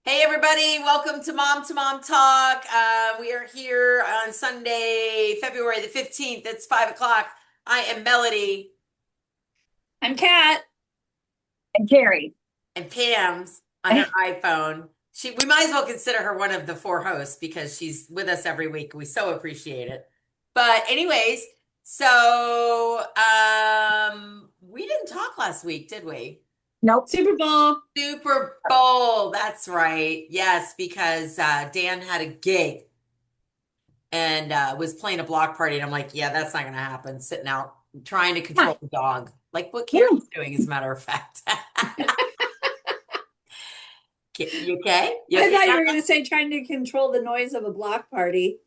Hey everybody, welcome to Mom Talk. We are here on Sunday, February the 15th. It's 5 o'clock. I am Melody I'm Kat. And Carrie. and Pam's on her iPhone. We might as well consider her one of the four hosts because she's with us every week. We so appreciate it. But anyways, we didn't talk last week, did we? Nope. Super Bowl. Super Bowl. That's right. Yes, because Dan had a gig and was playing a block party. And I'm like, yeah, that's not going to happen. Sitting out trying to Huh. control the dog, like what Hmm. Carrie's doing, as a matter of fact. You okay? You I okay? thought you were going to say trying to control the noise of a block party.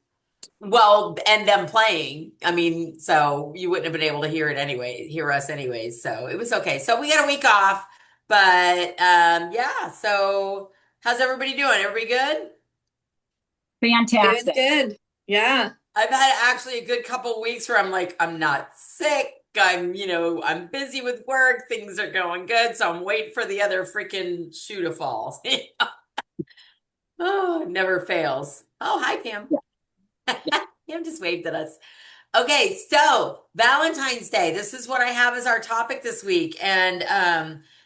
Well, and them playing. I mean, so you wouldn't have been able to hear it anyway, hear us anyways. So it was okay. So we got a week off, but yeah. So how's everybody doing? Everybody good? Good, Fantastic. good. Yeah. I've had actually a good couple weeks where I'm like, I'm not sick. I'm busy with work. Things are going good. So I'm waiting for the other freaking shoe to fall. Oh, it never fails. Oh, hi, Pam. Yeah. Pam just waved at us. Okay, so Valentine's Day. This is what I have as our topic this week. And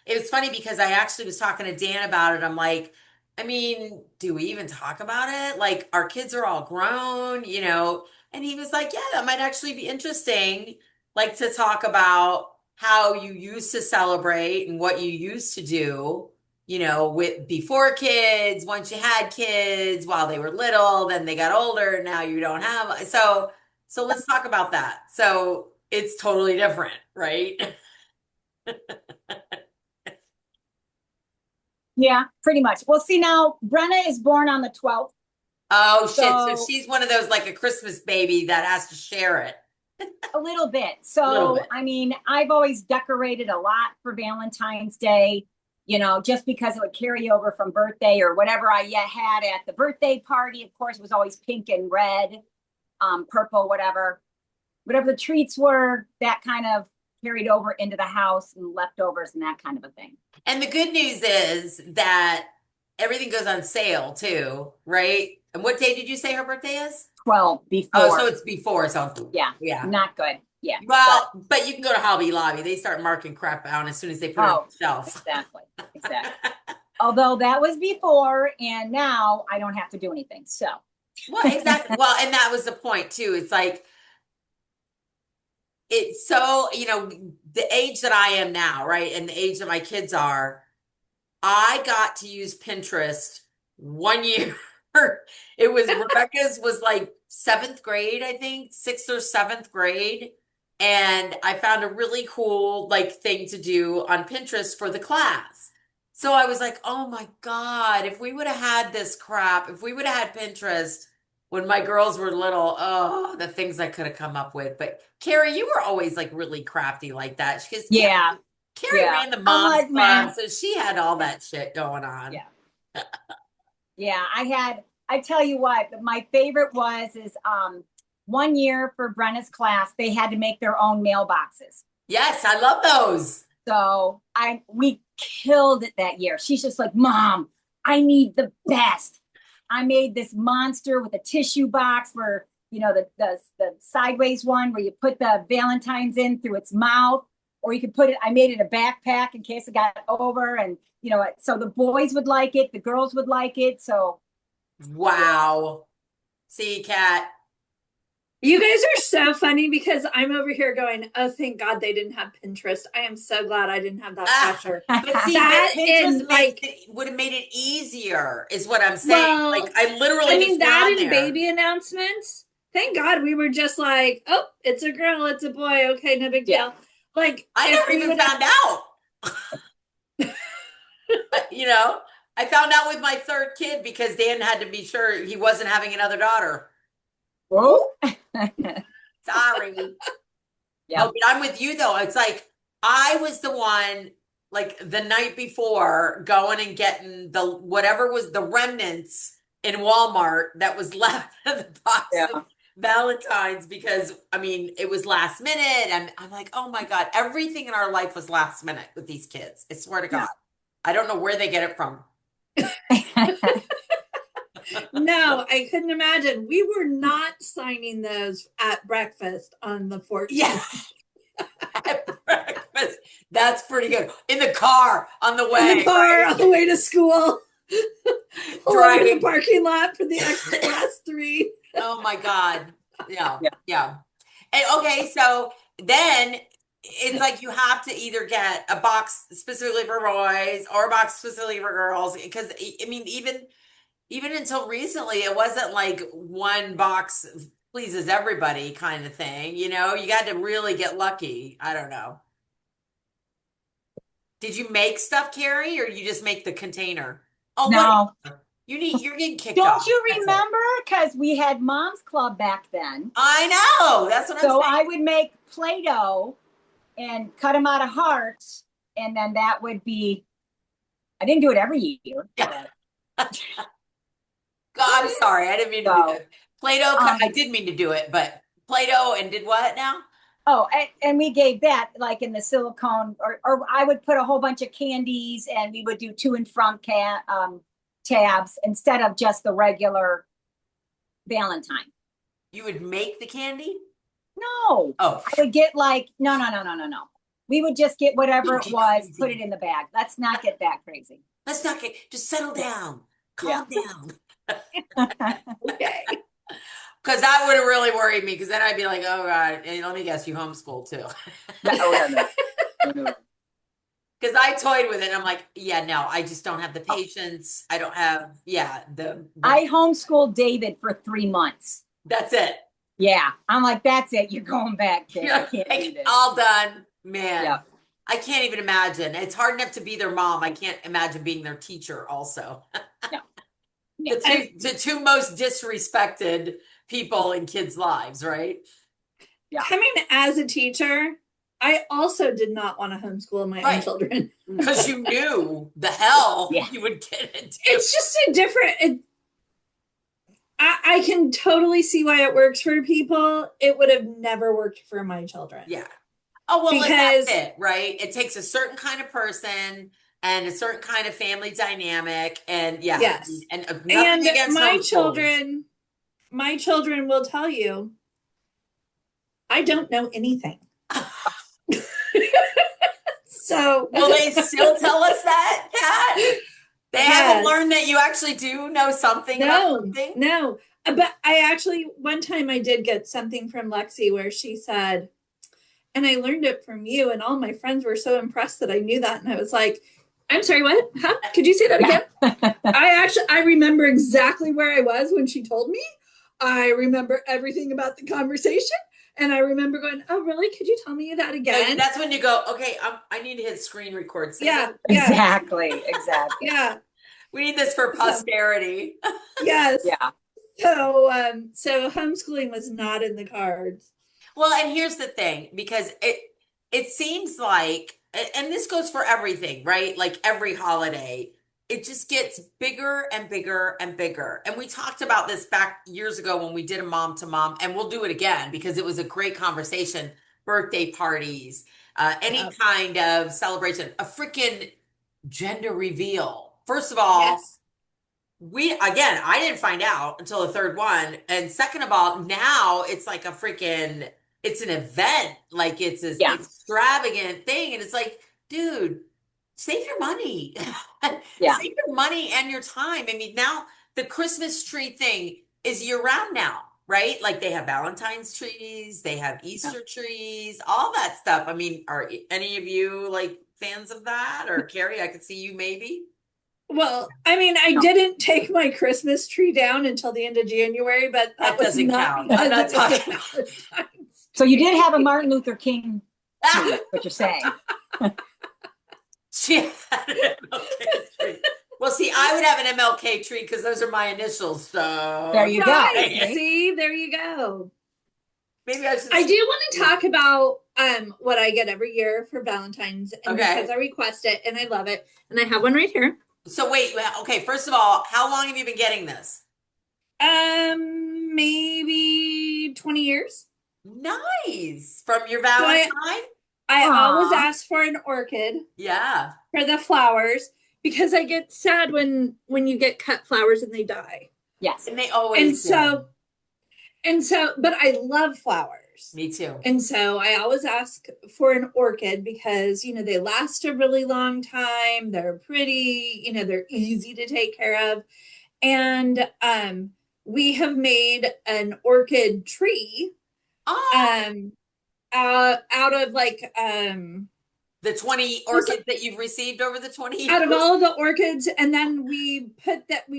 it was funny because I actually was talking to Dan about it. I'm like, I mean, do we even talk about it? Like our kids are all grown. And he was like, yeah, that might actually be interesting, like to talk about how you used to celebrate and what you used to do, with before kids, once you had kids, while they were little, then they got older, now you don't have. So let's talk about that. So it's totally different, right? Yeah, pretty much. Well, see, now Brenna is born on the 12th. Oh shit. So So she's one of those like a Christmas baby that has to share it a little bit. a little So, bit. I mean, I've always decorated a lot for Valentine's Day, just because it would carry over from birthday or whatever I yet had at the birthday party. Of course, it was always pink and red, purple, whatever. Whatever the treats were, that kind of carried over into the house and leftovers and that kind of a thing. And the good news is that everything goes on sale too, right? And what day did you say her birthday is? 12 Oh, so before. it's before, so Yeah, yeah. not good. Yeah, but Well, but you can go to Hobby Lobby. They start marking crap out as soon as they put it on oh, the shelf. exactly, exactly. Although that was before, and now I don't have to do anything. So, Well, exactly. Well, and that was the point too. It's like it's so, the age that I am now, right? And the age that my kids are, I got to use Pinterest one year. It was Rebecca's was like seventh grade, I think, sixth or seventh grade. And I found a really cool like thing to do on Pinterest for the class. So I was like, oh my God, if we would have had this crap, if we would have had Pinterest when my girls were little, oh, the things I could have come up with. But Carrie, you were always like really crafty like that. Because yeah, Carrie yeah. ran the I'm mom's like, club, man, so she had all that shit going on. yeah, yeah. I tell you what, my favorite is one year for Brenna's class, they had to make their own mailboxes. Yes, I love those. So we killed it that year. She's just like, Mom, I need the best. I made this monster with a tissue box where, the sideways one where you put the Valentines in through its mouth, or you could I made it a backpack in case it got over. And, so the boys would like it, the girls would like it. So, yeah. Wow. See, Kat. You guys are so funny because I'm over here going, oh, thank God they didn't have Pinterest. I am so glad I didn't have that Ah, pressure. but see, but That Pinterest and makes like, it would have made it easier, is what I'm saying. Like well, I I literally mean, just went that on and there. baby announcements. Thank God we were just like, oh, it's a girl, it's a boy. Okay, no big Yeah. deal. Like, I if never we even would have, found out. You know, I found out with my third kid because Dan had to be sure he wasn't having another daughter. Whoa. Sorry. Oh, Yep. but I'm with you though. It's like I was the one like the night before going and getting the whatever was the remnants in Walmart that was left of the box of Yeah. Valentine's because I mean it was last minute and I'm like, oh my God, everything in our life was last minute with these kids. I swear to Yeah. God. I don't know where they get it from. No, I couldn't imagine. We were not signing those at breakfast on the 14th. Yeah, at breakfast. That's pretty good. In the car on the In the way, car right? on the way to school. Pull over to the Driving. parking lot for the Express 3. Oh my God. Yeah, Yeah. yeah. And okay, so then it's like you have to either get a box specifically for boys or a box specifically for girls. Because I mean, even until recently, it wasn't like one box pleases everybody kind of thing. You know, you got to really get lucky. I don't know. Did you make stuff, Carrie, or you just make the container? Oh, what? No, You're getting kicked don't off. you That's it. remember? Because we had Mom's Club back then. I know. That's what I'm So saying. I would make Play-Doh and cut them out of hearts. And then that would be, I didn't do it every year. Yeah. But, God, I'm sorry. I didn't mean to do so, that. Play-Doh, I um, did mean to do it, but Play-Doh and did what now? oh, and we gave that like in the silicone, or I would put a whole bunch of candies and we would do to and from tabs instead of just the regular Valentine. You would make the candy? No, Oh, I would get like, no. We would just get whatever don't it get was, put crazy. it in the bag. Let's not get that crazy. Let's not get, just settle Yeah. down. Yeah. Calm down. Okay. Because that would have really worried me because then I'd be like, oh God, and let me guess, you homeschool too. No. Because I toyed with it and I'm like, yeah, no, I just don't have the patience. I don't have, yeah, I homeschooled David for 3 months. that's it. Yeah. I'm like, that's it. You're going back there. I You're can't do like, this. all done, man. Yeah. I can't even imagine. It's hard enough to be their mom. I can't imagine being their teacher also. No. The two most disrespected people in kids' lives, right? Yeah. Coming as a teacher, I also did not want to homeschool my own Right. children. Because you knew the hell Yeah. you would get into. It's just a different. I can totally see why it works for people. It would have never worked for my children. Yeah. Oh, well, Because that's it, right? It takes a certain kind of person and a certain kind of family dynamic. And yeah, yes. and nothing And against my children will tell you, I don't know anything. So will they still tell us that, Kat? They haven't learned that you actually do know something about something? No. But I actually, one time I did get something from Lexi where she said, and I learned it from you, and all my friends were so impressed that I knew that. And I was like, I'm sorry, what? Huh? Could you say that again? I remember exactly where I was when she told me. I remember everything about the conversation. And I remember going, oh, really? Could you tell me that again? So that's when you go, okay, I need to hit screen record. Yeah. Exactly. Yeah. We need this for posterity. Yes. Yeah. So homeschooling was not in the cards. Well, and here's the thing, because it seems like, and this goes for everything, right? Like every holiday, it just gets bigger and bigger and bigger. And we talked about this back years ago when we did a mom to mom, and we'll do it again because it was a great conversation. Birthday parties, any kind of celebration, a freaking gender reveal. First of all, Yes. I didn't find out until the third one. And second of all, now it's like it's an event. Like it's this extravagant thing. And it's like, dude, save your money. Yeah. Save your money and your time. I mean, now the Christmas tree thing is year round now, right? Like they have Valentine's trees, they have Easter trees, all that stuff. I mean, are any of you like fans of that? Or Carrie, I could see you maybe. Well, I mean, I didn't take my Christmas tree down until the end of January, but that was doesn't not count. I'm not talking. So you did have a Martin Luther King tree, what you're saying. She had an MLK tree. Well, see, I would have an MLK tree because those are my initials. So There you go. See, there you go. Maybe I should. I do want to talk about what I get every year for Valentine's, and because I request it and I love it, and I have one right here. So wait, okay. First of all, how long have you been getting this? Maybe 20 years. Nice. From your Valentine? I always ask for an orchid. Yeah. For the flowers. because I get sad when you get cut flowers and they die. Yes. And they And always do. so but I love flowers. Me too. And so I always ask for an orchid because, they last a really long time. They're pretty, they're easy to take care of. And we have made an orchid tree Oh, um out of the 20 orchids that you've received over the 20 out of years. all of the orchids, and then we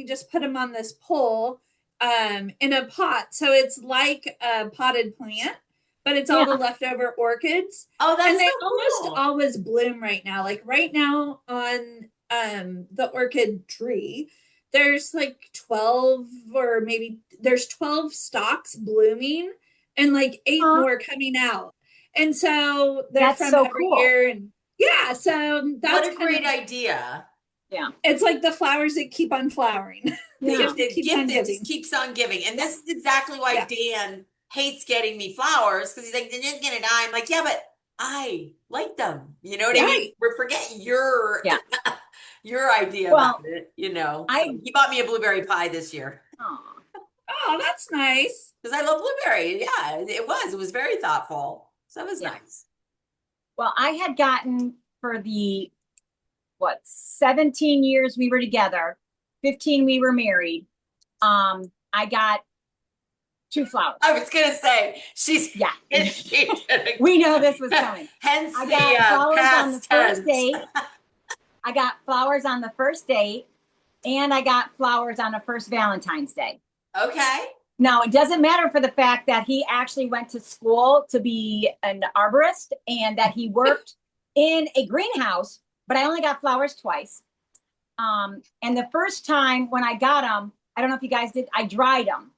just put them on this pole in a pot, so it's like a potted plant, but it's all Yeah. the leftover orchids, Oh, and that's so they almost cool. always bloom right now. Like right now on the orchid tree, there's like 12, or maybe there's 12 stalks blooming and like 8 Aw, more coming out, and so they're that's from so every cool. year. And yeah, so What that's a kind of, great idea. Yeah. it's like the flowers that keep on flowering. The Yeah. gift that The keeps gift on that just giving. keeps on giving. And Yeah. this is exactly why Yeah. Dan hates getting me flowers because he's like, they're just gonna die. I'm like, yeah, but I like them. You know what I mean? Right. We're forgetting your Yeah. your idea Well, about it. So I he bought me a blueberry pie this year aw. Oh, that's nice. because I love blueberry. Yeah, it was very thoughtful. So it was Yeah. nice. Well, I had gotten for the 17 years we were together, 15 we were married. I got 2 flowers. I was gonna say she's Yeah. she We know this was coming. hence I the got flowers on the past first tense. date. I got flowers on the first date, and I got flowers on the first Valentine's Day. Okay. Now, it doesn't matter for the fact that he actually went to school to be an arborist and that he worked in a greenhouse, but I only got flowers twice. And the first time when I got them, I don't know if you guys did, I dried them,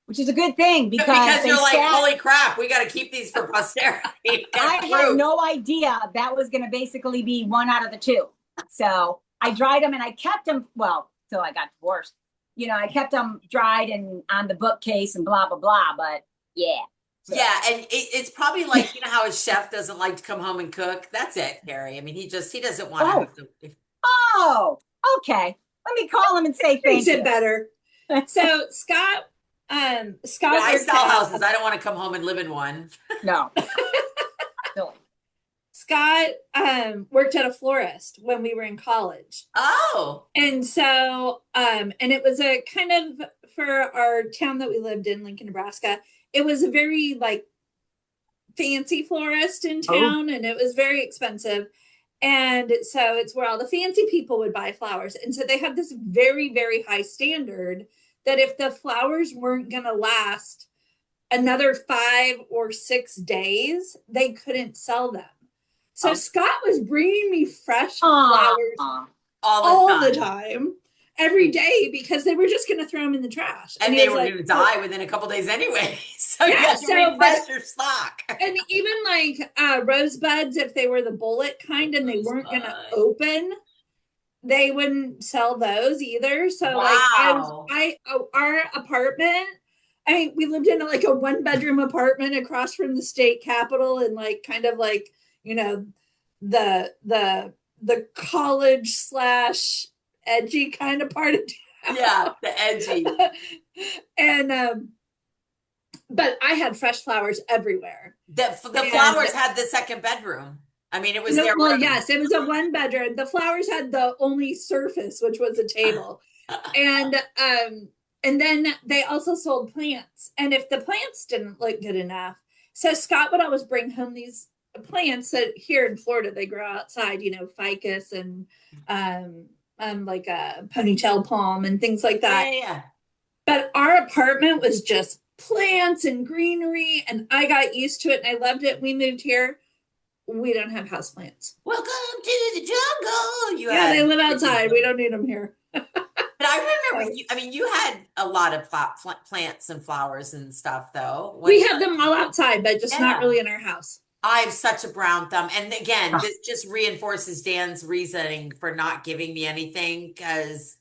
which is a good thing because they You're like, sat. holy crap, we got to keep these for posterity. I had no idea that was going to basically be one out of the 2. So I dried them and I kept them, well, till I got divorced. I kept them dried and on the bookcase and blah, blah, blah. But yeah. So. Yeah, and it's probably like, how a chef doesn't like to come home and cook. That's it, Carrie. I mean, he doesn't want to Oh. have to. Oh, okay. Let me call him and say thank Makes you. it better. So Scott Yeah, Scott I worked sell at houses. I don't want to come home and live in one. No. Silly. Scott worked at a florist when we were in college. Oh, And so and it was a kind of, for our town that we lived in, Lincoln, Nebraska, it was a very like fancy florist in town, and it was very expensive. And so it's where all the fancy people would buy flowers. And so they had this very, very high standard that if the flowers weren't going to last another 5 or 6 days, they couldn't sell them. So Scott was bringing me fresh flowers all the time, every day, because they were just going to throw them in the trash. And they were going to die within a couple days anyway. So you have to refresh your stock. And even like rosebuds, if they were the bullet kind and they weren't going to open, they wouldn't sell those either. So like our apartment, I mean, we lived in like a 1-bedroom apartment across from the state capitol, and like kind of like, the college slash edgy kind of part of town. Yeah, the edgy. And but I had fresh flowers everywhere. The flowers had the second bedroom. I mean, it was their well, room. yes, it was a 1-bedroom. The flowers had the only surface, which was a table. And then they also sold plants. And if the plants didn't look good enough, so Scott would always bring home these plants that here in Florida they grow outside, ficus and like a ponytail palm and things like that. Yeah. But our apartment was just plants and greenery, and I got used to it and I loved it. We moved here. We don't have houseplants. Welcome to the jungle. They live outside. We don't need them here. But I remember, you had a lot of plants and flowers and stuff, though. We had them all outside, but just not really in our house. I have such a brown thumb. And again, this just reinforces Dan's reasoning for not giving me anything, because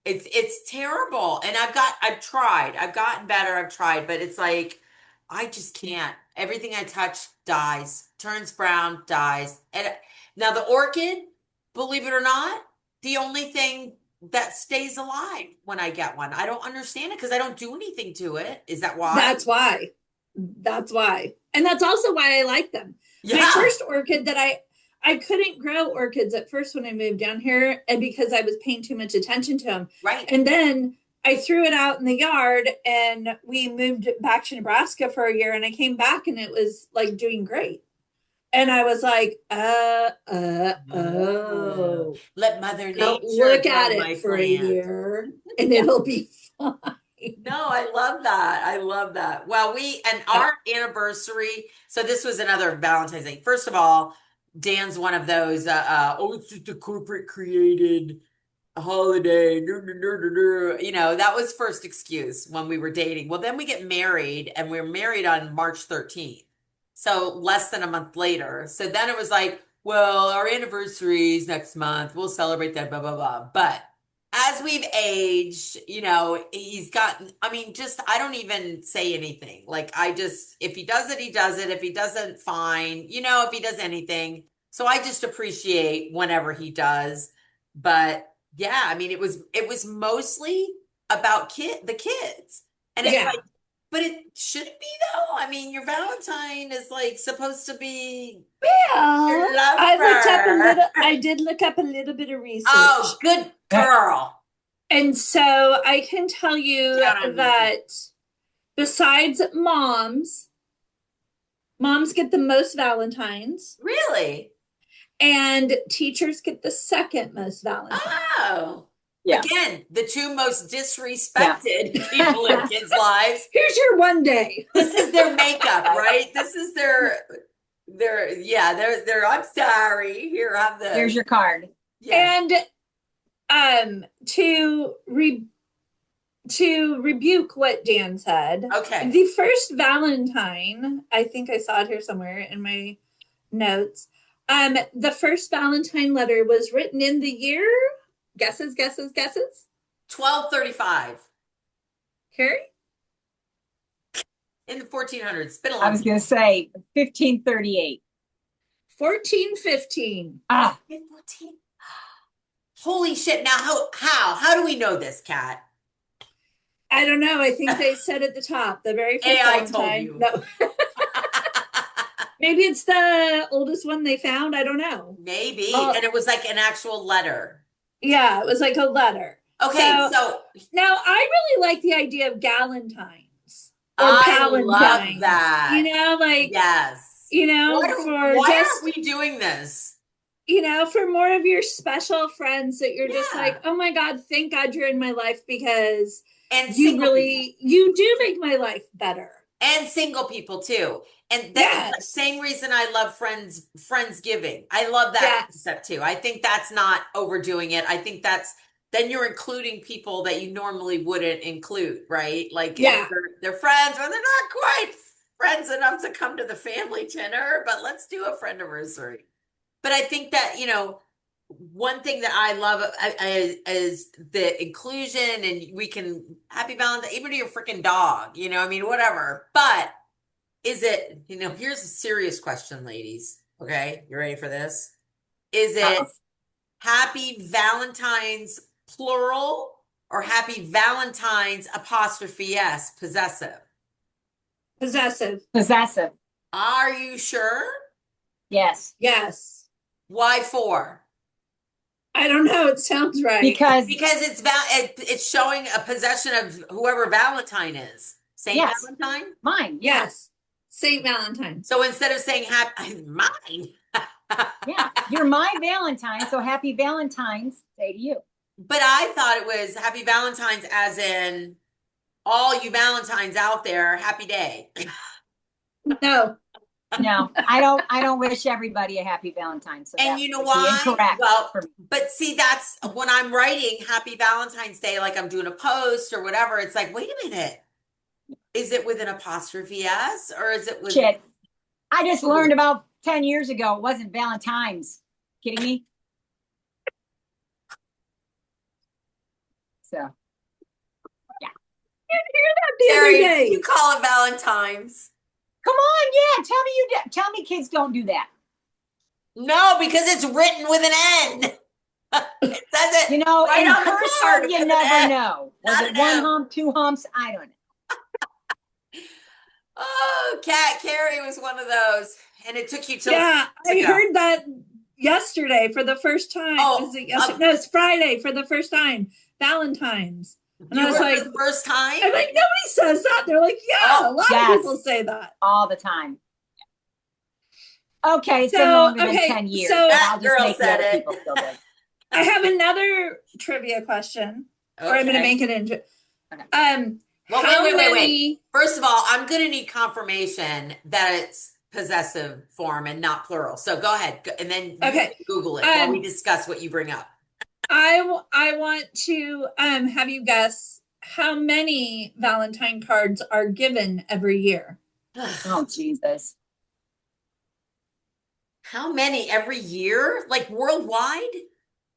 it's terrible. And I've tried. I've gotten better. I've tried, but it's like, I just can't. Everything I touch dies, turns brown, dies. And now the orchid, believe it or not, the only thing that stays alive when I get one. I don't understand it because I don't do anything to it. Is that why? That's why. That's why. And that's also why I like them. My Yeah, first orchid that I couldn't grow orchids at first when I moved down here, and because I was paying too much attention to them. right. And then I threw it out in the yard and we moved back to Nebraska for a year, and I came back and it was like doing great. And I was like, oh, Let Mother don't Nature look at grow my it for a plant. year and it'll be fine. No, I love that. I love that. Well, and Yeah. our anniversary, so this was another Valentine's Day. First of all, Dan's one of those, oh, it's just a corporate created holiday. You know, that was first excuse when we were dating. Well, then we get married and we were married on March 13th. So less than a month later. So then it was like, well, our anniversary is next month. We'll celebrate that, blah, blah, blah. But as we've aged, you know, he's gotten, I mean, just, I don't even say anything. Like, I just, if he does it, he does it. If he doesn't, fine. You know, if he does anything. So I just appreciate whenever he does. But yeah, I mean, it was mostly about the kids. And it's Yeah. like, but it shouldn't be though. I mean, your Valentine is like supposed to be your Well, lover. I did look up a little bit of research. Oh, good girl. And so I can tell you Down on me. that besides moms get the most Valentines, Really? and teachers get the second most Valentines. Oh. Yeah. Again, the two most Yeah. disrespected people in kids' lives. Here's your one day. This is their makeup, right? This is their I'm sorry. Here, have this. Here's your card. Yeah. And to rebuke what Dan said, Okay. the first Valentine, I think I saw it here somewhere in my notes. The first Valentine letter was written in the year, guesses. 1235 Carrie? in the 1400s. It's been a I long was time. going to say 1538. 1415. Ah, 14. Holy shit. Now, how do we know this, Kat? I don't know. I think they said at the top, the very first AI told Valentine. you. No. Maybe it's the oldest one they found. I don't know. Maybe. Well, And it was like an actual letter. yeah, it was like a letter. Okay, So so now I really like the idea of galentines or I love palantines. that. You know, like, Yes. you know, Why are we doing this? you know, for more of your special friends that you're just Yeah. like, oh my God, thank God you're in my life because And you single really, you do make my life better. and single people too. And that's the Yes. same reason I love Friendsgiving. I love that Yes. concept too. I think that's not overdoing it. I think then you're including people that you normally wouldn't include, right? Like Yeah. they're friends, or they're not quite friends enough to come to the family dinner, but let's do a friend anniversary. But I think that, you know, one thing that I love is the inclusion, and we can happy Valentine, even to your freaking dog, you know, I mean, whatever. But is it, you know, here's a serious question, ladies. Okay, you ready for this? Is it happy Valentine's plural or happy Valentine's apostrophe S possessive? Possessive. possessive. Are you sure? Yes. Yes. Why for? I don't know. It sounds right. Because It's showing a possession of whoever Valentine is. Saint Yes. Valentine? mine. Yeah. Yes. Saint Valentine. So instead of saying happy mine. Yeah. You're my Valentine. So happy Valentine's Day to you. But I thought it was happy Valentine's as in all you Valentines out there, happy day. No. No, I don't wish everybody a happy Valentine's. So And that you know would be why? incorrect Well, for me. but see, that's when I'm writing happy Valentine's Day, like I'm doing a post or whatever. It's like, wait a minute. Is it with an apostrophe S or is it with Shit. I just learned about 10 years ago it wasn't Valentine's. Kidding me? So The other Terry, day. you call it Valentine's? come on, yeah. Tell me kids don't do that. No, because it's written with an N. It says You know, Right in on the person, card you with an never F, know. Was not it an one M. hump, two humps? I don't know. Oh, Cat Carrie was one of those. And it took you till Yeah, 2 I weeks ago. heard that yesterday for the first time. Oh, Was it yesterday? No, it's Friday for the first time. Valentine's. And I you was heard like, for the first time? I'm like, nobody says that. They're like, yeah, a Oh, lot of yes. people say that. All the time. Okay, it's been So, longer than okay, 10 years, so but That I'll just girl make the said other it. people feel good. I have another trivia question, or I'm going to Okay. make it into. Okay. Well, How wait. many? First of all, I'm going to need confirmation that it's possessive form and not plural. So go ahead. And then you Okay, can Google it while we um, discuss what you bring up. I want to have you guess how many Valentine cards are given every year. Oh, Jesus. How many every year? Like worldwide?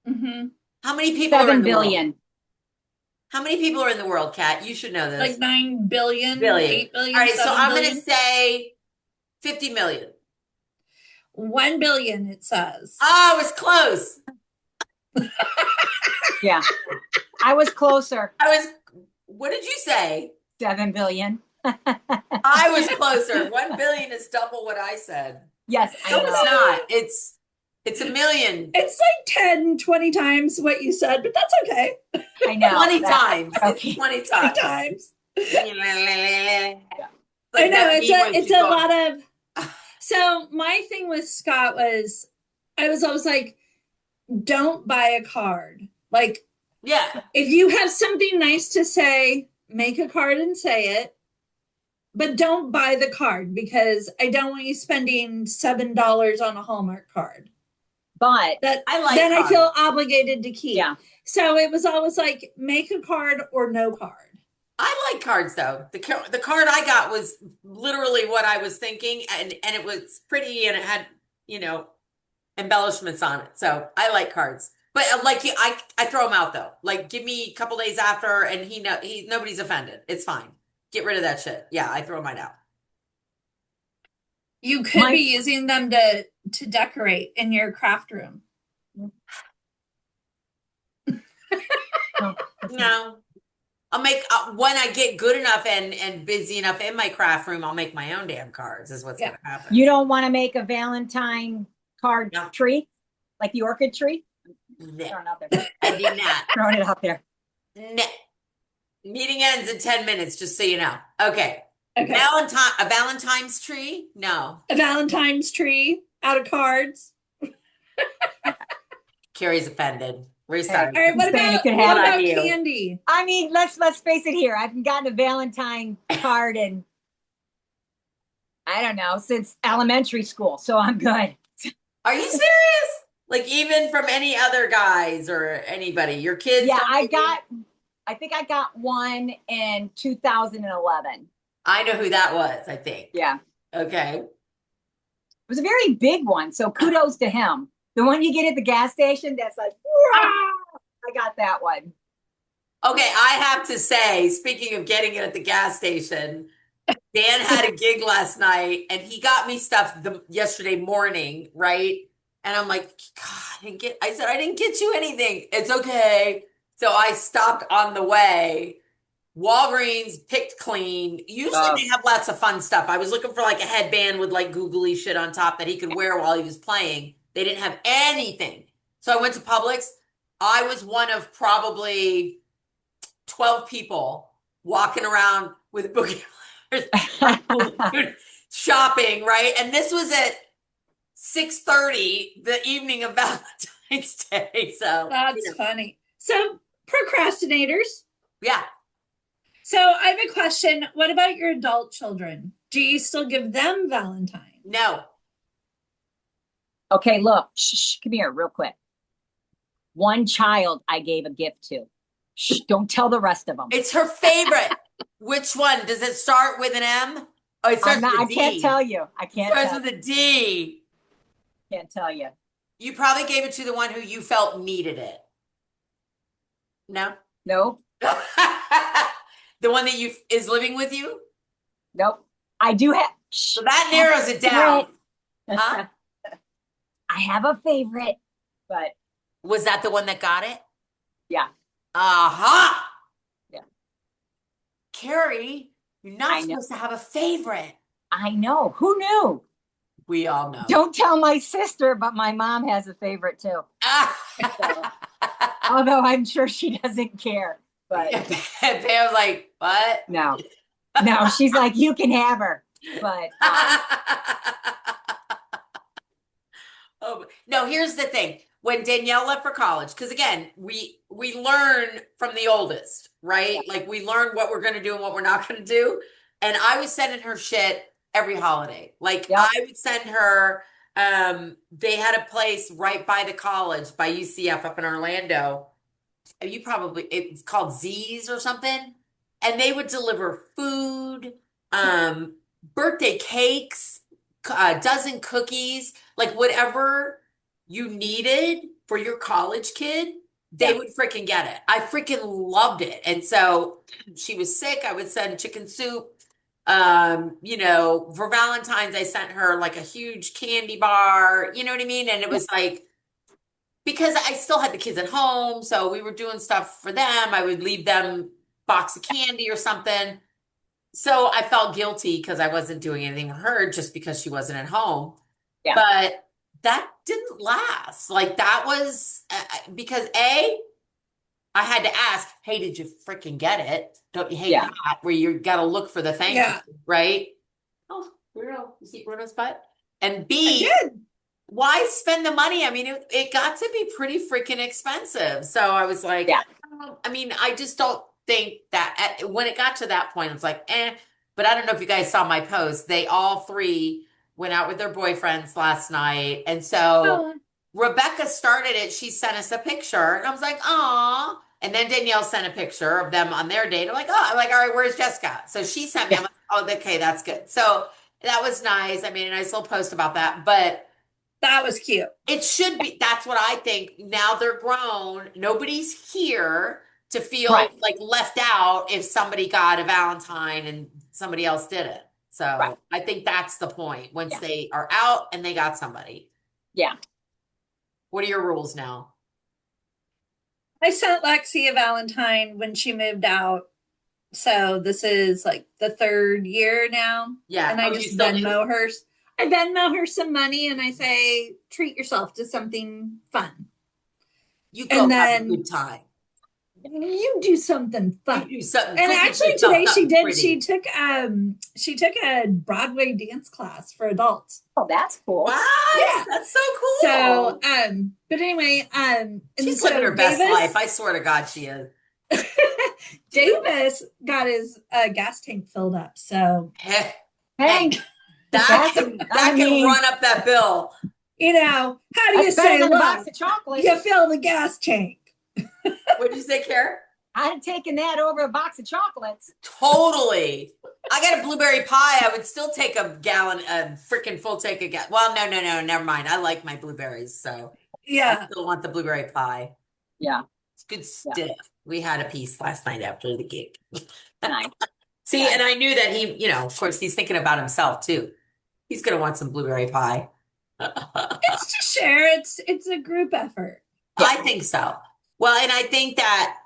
Mm-hmm. How many people are in 7 the world? billion. How many people are in the world, Kat? You should know this. Like 9 billion, Billion. 8 billion, All right, so 7 I'm going to billion. say 50 million. 1 billion, it says. Oh, it was close. Yeah. I was closer. What did you say? 7 billion. I was closer. 1 billion is double what I said. Yes, I No, know. it's not. It's a million. It's like 10, 20 times what you said, but that's okay. I know. 20 times. Okay. It's 20 20 times. times. Like I know, that meme when it's she's a going, lot of. So my thing with Scott was, I was always like, don't buy a card. Like, yeah. if you have something nice to say, make a card and say it, but don't buy the card because I don't want you spending $7 on a Hallmark card. But That I like then cards. I feel obligated to keep. yeah, So it was always like, make a card or no card. I like cards though. The card I got was literally what I was thinking, and it was pretty, and it had, embellishments on it. So I like cards. But like I throw them out though. Like give me a couple days after, and nobody's offended. It's fine. Get rid of that shit. Yeah, I throw mine out. You could be using them to decorate in your craft room. No. I'll make when I get good enough and busy enough in my craft room, I'll make my own damn cards. Is what's gonna happen. You don't want to make a Valentine card tree, like the orchid tree? No. Throwing it out there. I do not. Throwing it out there. No. Meeting ends in 10 minutes, just so you know. Okay. Okay. A Valentine's tree? No. A Valentine's tree out of cards. Carrie's offended. All Restart. right, what about candy? I mean, let's face it here. I haven't gotten a Valentine card in, I don't know, since elementary school, so I'm good. Are you serious? Like even from any other guys or anybody? Your kids? Yeah, I think I got one in 2011. I know who that was, I think. Yeah. Okay. It was a very big one, so kudos to him. The one you get at the gas station, that's like, I got that one. Okay, I have to say, speaking of getting it at the gas station, Dan had a gig last night and he got me stuff yesterday morning, right? And I'm like, God, I said, I didn't get you anything. It's okay. So I stopped on the way. Walgreens picked clean. Usually they have lots of fun stuff. I was looking for like a headband with like googly shit on top that he could wear while he was playing. They didn't have anything. So I went to Publix. I was one of probably 12 people walking around with a bouquet of shopping, right? And this was at 6:30 the evening of Valentine's Day. So that's funny. So procrastinators. Yeah. So I have a question. What about your adult children? Do you still give them Valentine? No. Okay, look, shh, come here real quick. One child I gave a gift to. Shh, don't tell the rest of them. It's her favorite. Which one? Does it start with an M? Oh, it starts with a D. I can't tell you. I can't tell you. It starts with a D. Can't tell you. You probably gave it to the one who you felt needed it. No? Nope. The one that is living with you? Nope. I do have. So that narrows it down. Huh? I have a favorite, but. Was that the one that got it? Yeah. Aha! Yeah. Carrie, you're not I know. supposed to have a favorite. I know. Who knew? We all know. Don't tell my sister, but my mom has a favorite too. So, although I'm sure she doesn't care, but Pam's like, what? no, no, she's like, you can have her. But Oh, no, here's the thing. When Danielle left for college, because again, we learn from the oldest, yeah, right? Like we learn what we're gonna do and what we're not gonna do. And I was sending her shit every holiday. Like yep, I would send her, they had a place right by the college by UCF up in Orlando. You probably it's called Z's or something. And they would deliver food, um, birthday cakes, a dozen cookies, like whatever you needed for your college kid, they yeah, would freaking get it. I freaking loved it. And so she was sick, I would send chicken soup. For Valentine's, I sent her like a huge candy bar, you know what I mean? And it yeah, was like because I still had the kids at home, so we were doing stuff for them. I would leave them box of candy or something. So I felt guilty because I wasn't doing anything for her just because she wasn't at home. yeah, But that didn't last. Like that was because I had to ask, hey, did you freaking get it? Don't you hate yeah, that? Where you got to look for the thank you, Yeah, right? Oh, Bruno, you see Bruno's butt? And I B, did. why spend the money? I mean, it got to be pretty freaking expensive. So I was like, yeah, I mean, I just don't think that when it got to that point, it's like, eh. But I don't know if you guys saw my post. They all three went out with their boyfriends last night. And so Oh, Rebecca started it. She sent us a picture. And I was like, aw. And then Danielle sent a picture of them on their date. I'm like, all right, where's Jessica? So she sent me, yeah, I'm like, oh, okay, that's good. So that was nice. I made a nice little post about that. But that was cute. it should be. That's what I think. Now they're grown. Nobody's here to feel right, like left out if somebody got a Valentine and somebody else didn't. right, So I think that's the point. Once yeah, they are out and they got somebody. yeah. What are your rules now? I sent Lexi a Valentine when she moved out. So this is like the third year now. Yeah. And I Oh, you just still do? Venmo her. I Venmo her some money and I say, treat yourself to something fun. You And go have a then good time. you do something You fun. do something. And Go get actually yourself today she something did, pretty. she took a Broadway dance class for adults. Oh, that's cool. What? Yeah. That's so So, cool. but anyway, and She's living so her best life. I swear to God, she is. Davis got his gas tank filled up. So, Hey, hey, Hey, that that's, can I that can mean, run up that bill. how do you that's better say than a love? box of chocolates. You fill the gas tank. What'd you say, Kara? I'd have taken that over a box of chocolates. Totally. I got a blueberry pie. I would still take a freaking full take of gas. Well, no, never mind. I like my blueberries, so I Yeah. still want the blueberry pie. Yeah, It's good yeah, stuff. We had a piece last night after the gig. nice, See, nice. and I knew that he, of course, he's thinking about himself too. He's gonna want some blueberry pie. It's to share. It's a group effort. Yeah, I think so. Well, and I think that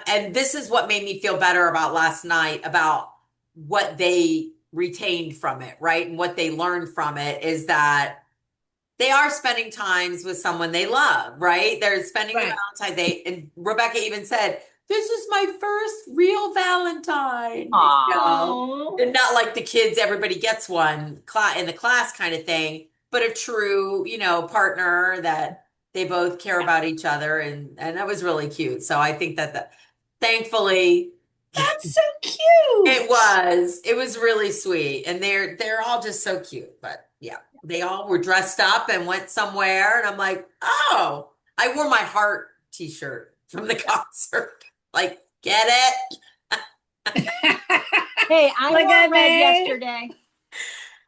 and this is what made me feel better about last night about what they retained from it, right? And what they learned from it is that they are spending times with someone they love, right? They're spending the Right. Valentine's Day, and Rebecca even said, "This is my first real Valentine," aw, Oh, and not like the kids, everybody gets one in the class kind of thing, but a true, partner that they both care yeah, about each other, and that was really cute. So I think that thankfully that's so cute. it was really sweet, and they're all just so cute. But yeah, they all were dressed up and went somewhere, and I'm like, oh, I wore my heart t-shirt from the concert. Like, get it? hey, I Like I wore red may. yesterday.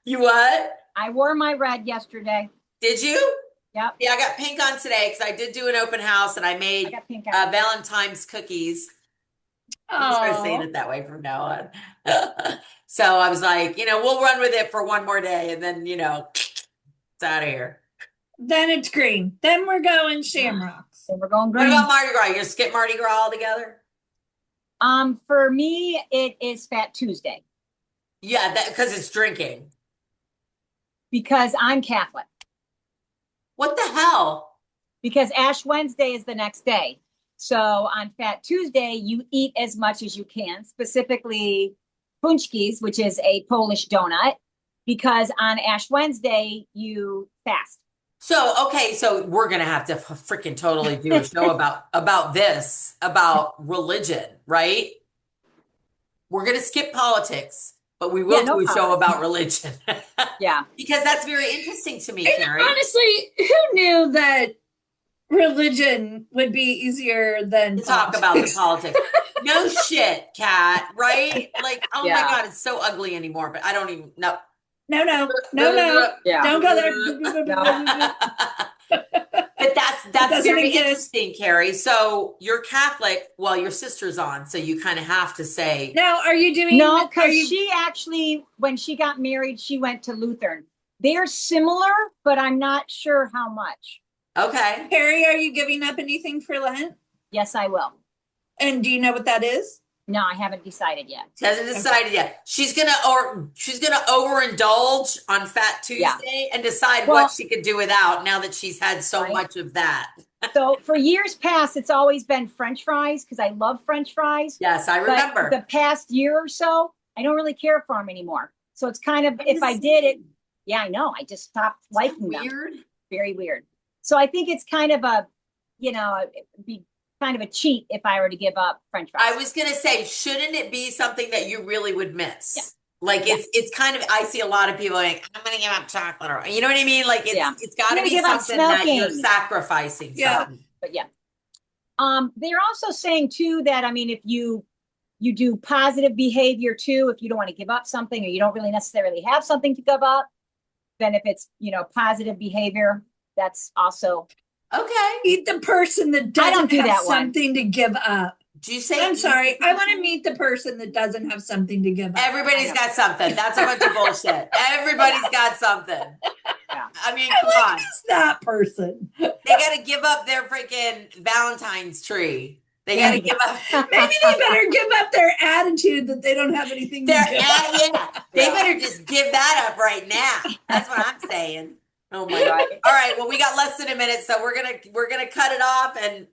You what? I wore my red yesterday. Did you? Yep, Yeah, I got pink on today because I did do an open house and I I made got pink eye. Valentine's cookies. I'm gonna start saying Oh, it that way from now on. So I was like, we'll run with it for one more day and then, it's out of here. then it's green. Then we're going shamrocks. And we're going What green. about Mardi Gras? You're gonna skip Mardi Gras altogether? For me, it is Fat Tuesday Yeah, that because it's drinking. because I'm Catholic. What the hell? Because Ash Wednesday is the next day. So on Fat Tuesday, you eat as much as you can, specifically punchkis, which is a Polish donut, because on Ash Wednesday, you fast. So, okay, so we're gonna have to freaking totally do a show about this, about religion, right? We're gonna skip politics, but we will Yeah, no do a show politics. about religion. Yeah. Because that's very interesting to me, And Carrie. honestly, who knew that religion would be easier than To talk about the politics? politics. No shit, Kat, right? Like, oh my Yeah. God, it's so ugly anymore, but I don't even know. No, no, no, no. Yeah. Don't go there. But that's doesn't very exist. interesting, Carrie. So you're Catholic while your sister's on, so you kind of have to say, Now, are you doing? No, are because you? she actually, when she got married, she went to Lutheran. They're similar, but I'm not sure how much. okay. Carrie, are you giving up anything for Lent? Yes, I will. And do you know what that is? No, I haven't decided yet. She hasn't decided yet. She's gonna overindulge on Fat Tuesday and decide Well- what she could do without now that she's had so Right. much of that. So for years past, it's always been French fries because I love French fries. Yes, I But remember. the past year or so, I don't really care for them anymore. So it's kind of, if I did it, yeah, I know. I just stopped liking them. Weird. Very weird. So I think it's kind of a, it'd be kind of a cheat if I were to give up French fries. I was gonna say, shouldn't it be something that you really would miss? Yeah. Like it's kind of, I see a lot of people like, I'm gonna give up chocolate, or you know what I mean? Like it's got to gonna be give up something that you're smoking. sacrificing. Yeah. Something. But yeah. They're also saying too that, I mean, if you do positive behavior too, if you don't want to give up something or you don't really necessarily have something to give up, then if it's, positive behavior, that's also. Okay. Meet the person that doesn't don't do have that one. something to give up. Do you say? I'm sorry. I want to meet the person that doesn't have something to give up. Everybody's got something. That's a bunch of bullshit. Everybody's got something. Yeah. I mean, I come like on. who's that person. They got to give up their freaking Valentine's tree. They got to give up. Maybe they better give up their attitude that they don't have anything to Their give up. yeah. They better just give that up right now. That's what I'm saying. Oh my God. All right. Well, we got less than a minute, so we're gonna cut it off, and